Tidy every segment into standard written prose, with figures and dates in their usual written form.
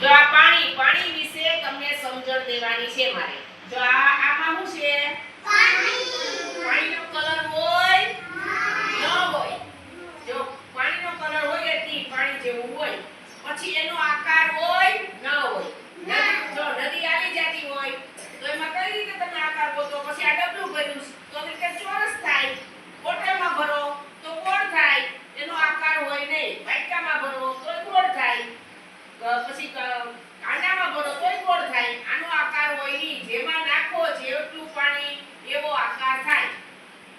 જો આ પાણી વિશે તમને સમજણ દેવાની છે મારે. જો આમાં શું છે? પાણીનો કલર હોય ન હોય? જો પાણીનો કલર હોય એટલે પાણી જેવું હોય, પછી એનો આકાર હોય ન હોય. જો નદી આવી જતી હોય તો એમાં કઈ રીતે તમે આકાર ગોતો? પછી આ ડબલું ભર્યું તો રીતે ચોરસ થાય, બોટલમાં ભરો તો ગોળ થાય, એનો આકાર હોય નહીં. વાટકામાં ભરો તો ગોળ થાય, પછી કાંડામાં ભરો તોય ગોળ થાય. આનો આકાર હોય નહીં. જેમાં નાખો જેટલું પાણી એવો આકાર થાય.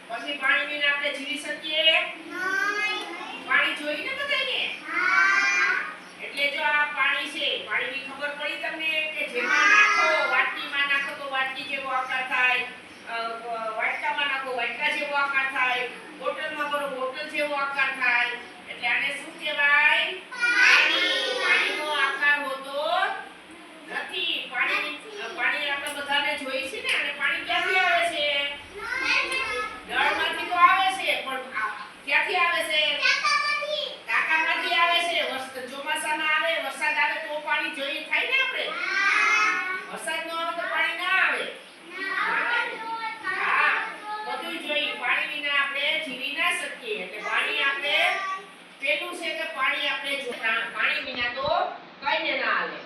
પછી પાણી વિના આપણે જીવી શકીએ નહીં. પાણી જોઈને બધાને એટલે જો આ પાણી છે, પાણીની ખબર પડી તમને કે જેમાં નાખો, વાટકીમાં નાખો તો વાટકી જેવો આકાર થાય, વાટકામાં નાખો વાટકા જેવો આકાર થાય, બોટલમાં ભરો બોટલ જેવો આકાર થાય. એટલે આને શું કહેવાય? પાણીનો આકાર હોતો નથી. પાણી આપણે બધાને જોઈ છે ને. અને પાણી ક્યાંથી આવે છે? નળમાંથી તો આવે છે, પણ ક્યાંથી આવે છે? ટાંકામાંથી આવે છે. ચોમાસામાં આવે, વરસાદ આવે તો પાણી જોઈએ થાય ને આપણે. વરસાદ ન આવે તો પાણી ના આવે. હા, બધું જોઈએ. પાણી વિના આપણે જીવી ના શકીએ. એટલે પાણી આપણે પેલું છે કે પાણી આપણે પાણી વિના તો કઈ ના હાલે.